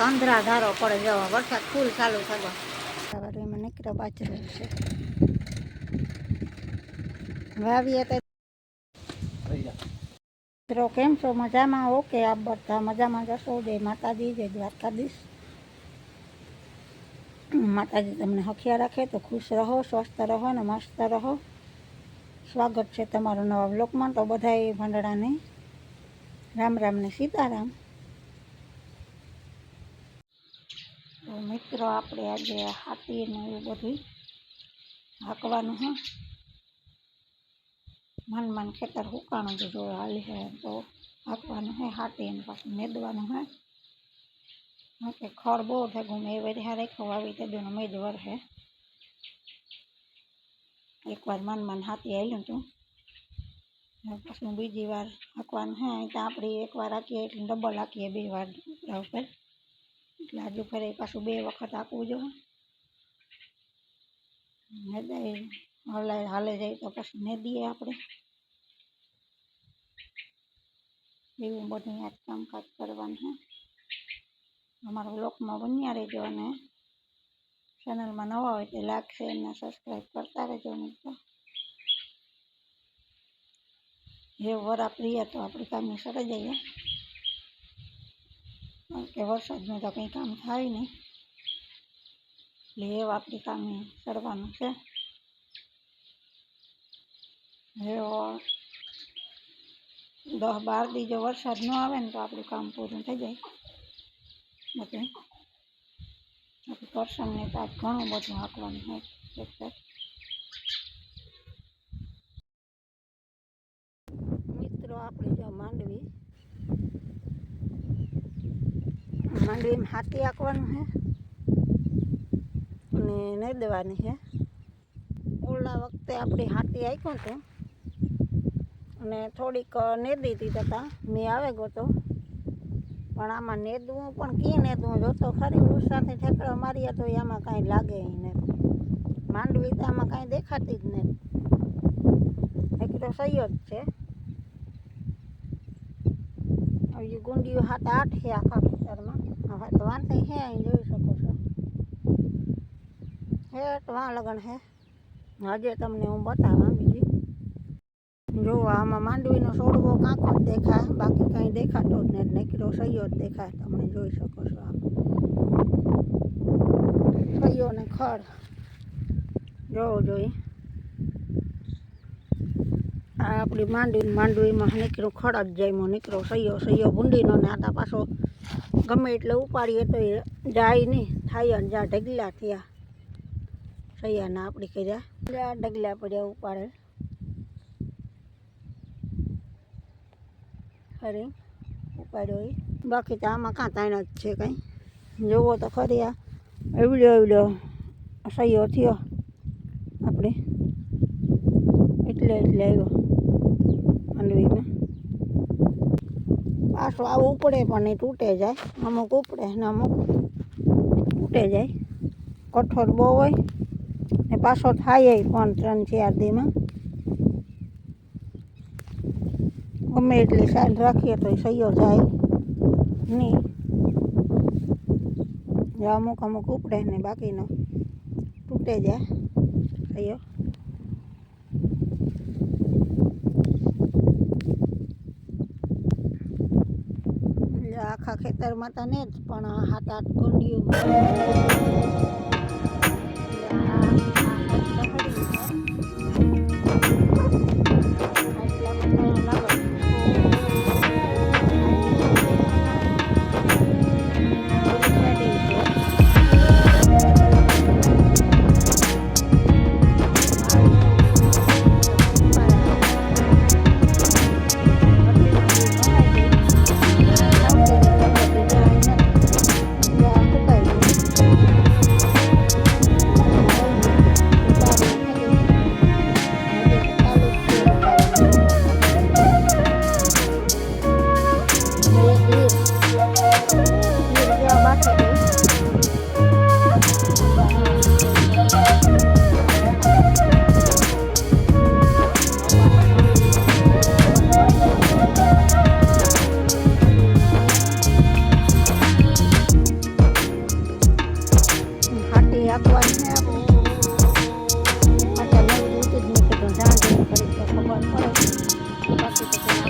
અંધરા ધારો પડે જવા વરસાદ ફૂલ ચાલુ થવા સવારે એમાં નીકળ્યો બાજરો છે વાવીએ તો મિત્રો કેમ છો મજામાં? ઓકે આપ બધા મજામાં જશો? જય માતાજી, જય દ્વારકાધીશ. માતાજી તમને હખિયા રાખે તો ખુશ રહો, સ્વસ્થ રહો ને મસ્ત રહો. સ્વાગત છે તમારું નવા બ્લોગમાં. તો બધાય ભંડળાને રામ રામ ને સીતારામ. તો મિત્રો આપણે આજે હાથીને એવું બધું હાંકવાનું છે. મન ખેતર હુકાણું તો જો હાલી છે તો હાંકવાનું છે હાથીને પાછું મેદવાનું છે. ખડ બહુ થયું મેં વધારે રાખ્યો આવી તે દોનો મેદ વરસે એકવાર મન હાથી આવેલું હતું પછી બીજી વાર હાંકવાનું છે. અહીં તો આપણે એકવાર હાંકીએ એટલે ડબલ હાંકીએ 2 વાર ઉપર એટલે આજુ ફરે પાછું 2 વખત હાંકવું જોઈએ. હાલે જાય તો પછી નેદીએ આપણે એવું બધું યાદ કામકાજ કરવાનું છે. અમારા બ્લોગમાં બન્યા રહેજો અને ચેનલમાં નવા હોય તો લાઈક શેર અને સબસ્ક્રાઈબ કરતા રહેજો. મિત્રો જે વરા પ્રિય તો આપણે કામની સરે જઈએ કારણ કે વરસાદનું તો કંઈ કામ થાય નહીં એટલે એવું આપણી કામની સરવાનું છે. એવો 10-12 દી જો વરસાદ ન આવે ને તો આપણું કામ પૂરું થઈ જાય. બધું આપણે કરશનને તો આજ ઘણું બધું હાંકવાનું હોય. મિત્રો આપણે જો માંડવીમાં હાથી હાંકવાનું છે અને નેદવાની છે. ઓલા વખતે આપણે હાથી હાંક્યું હતું અને થોડીક નેદી હતી તથા મેં આવે ગયો તો પણ આમાં નેદવું પણ કી નેદવું જોતો ખરી ઉત્સાહથી ઠેકડા મારીએ તો એમાં કાંઈ લાગે નહીં. માંડવી તો આમાં કાંઈ દેખાતી જ નહીં. એક તો સહી જ છે. હવે ગુંડીઓ 7-8 છે આખા ખેતરમાં. હવે તો વાંધો છે અહીં જોઈ શકો છો. હેઠ વાં લગન છે હજે તમને હું બતાવા બીજી જો આમાં માંડવીનો છોડવો કાંકો જ દેખાય બાકી કાંઈ દેખાતો જ નહીં. નીકળો સહીઓ જ દેખાય તમને જોઈ શકો છો. આમ સહીઓ ને ખડ જોવો જોઈએ. આ આપણી માંડવીમાં નીકળ્યું ખડ જ જાય નીકળો સહીઓ ભૂંડીનો ને આટા પાછો ગમે એટલે ઉપાડીએ તો એ જાય નહીં થાય જ જા ઢગલા થયા સૈયાના આપણી કર્યા ડગલા પડ્યા ઉપાડે ખરી ઉપાડ્યો એ બાકી તો આમાં કાં તાણ જ છે કંઈ જોવો તો ખરી. આ એવડ્યો સહીઓ થયો આપણે એટલે આવ્યો માંડવીમાં. પાછો આવું ઉપડે પણ નહીં તૂટે જાય. અમુક ઉપડે ને અમુક તૂટે જાય. કઠોર બહુ હોય ને પાછો થાય પણ 3-4 દીમાં ગમે એટલી સાઈડ રાખીએ તો સહીઓ જાય નહીં. અમુક ઉપડે ને બાકીનો તૂટે જાય સહીઓ. આખા ખેતરમાં તો ને જ પણ 7-8 ગુંડીઓ હાંકવાની છે અત્યારે નવું દૂધ જ મેં કીધું જાણ કરી તો ખબર પડે બાકી તો કંઈ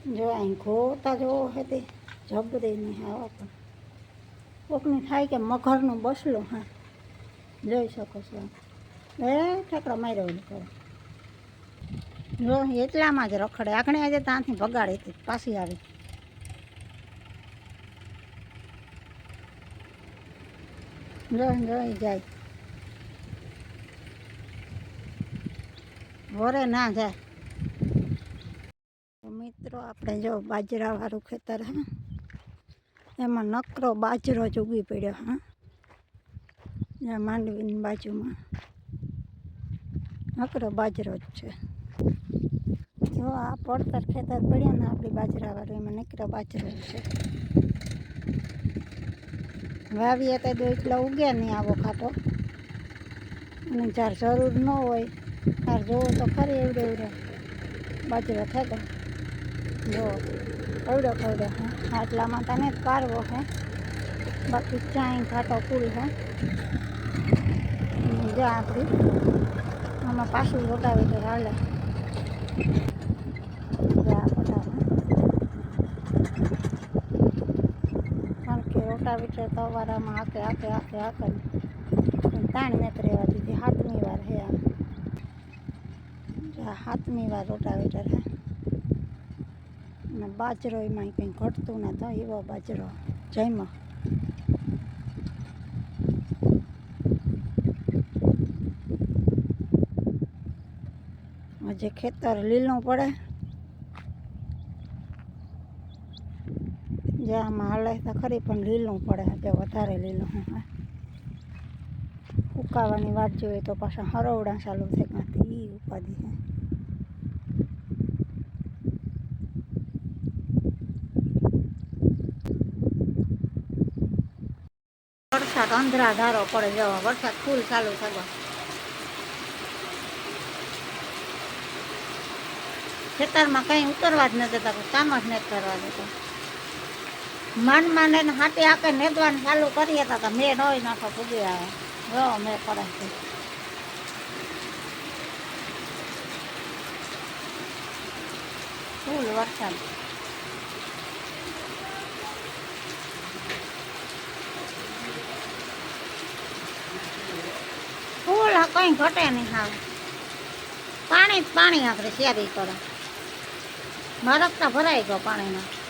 જો અહીં ખોતા જોવો હે તે જબરે નહીં આવા પણ કોકની થાય કે મગરનો બસલો હા જોઈ શકો છો ઠેકડો માર્યો એને કરો જો એટલામાં જ રખડે આખણે આજે ત્યાંથી ભગાડે હતી પાછી આવી જોઈ જાય વરે ના જાય મિત્રો આપણે જો બાજરાવાળું ખેતર હે એમાં નકરો બાજરો જ ઉગી પડ્યો હા જ્યાં માંડવીની બાજુમાં નકરો બાજરો જ છે જો આ પડતર ખેતર પડ્યા ને આપણી બાજરાવાળું એમાં નકરો બાજરો જ છે વાવીએ તો એટલો ઉગ્યા નહીં આવો ખાટો અને જ્યારે જરૂર ન હોય ત્યારે જોવો તો ખરી એવડે એવડે બાજરો થતો જો કવડો કવડો હે આટલામાં તને જ પારવો હે બાકી ચાઈ ઘાટો ફૂલ હે જો આપણી આમાં પાછું રોટાવી તો હાલે કારણ કે રોટાવીટર તો વારામાં હાકે હાકે હાકે હાકે તાણ નથી રહેવા દીધી 7મી વાર હે આ 7મી વાર રોટાવીટર હે અને બાજરો એમાં કંઈ ઘટતું ના તો એવો બાજરો જયમાં હજી ખેતર લીલું પડે જે આમાં હાલે તો ખરી પણ લીલું પડે કે વધારે લીલું હે ઉકાવાની વાત જોઈએ તો પાછા હરવડા ચાલુ થાય ત્યાંથી એ ઉપાધિ છે વરસાદ અંધરા ધારો પડે જવા વરસાદ ફૂલ ચાલુ થવા ખેતરમાં કંઈ ઉતરવા જ નથી દેતા કામ જ નથી કરવા દેતા માંડ એને હાથી આકે નેદવાનું ચાલુ કરીએ તો મેં નોઈ નાખો પૂગી આવે જો મેં પડે છે ફૂલ વરસાદ ફૂલ કંઈ ઘટે નહીં હાવ પાણી પાણી આપણે શેરી કરે મરકતા ભરાઈ ગયો પાણીના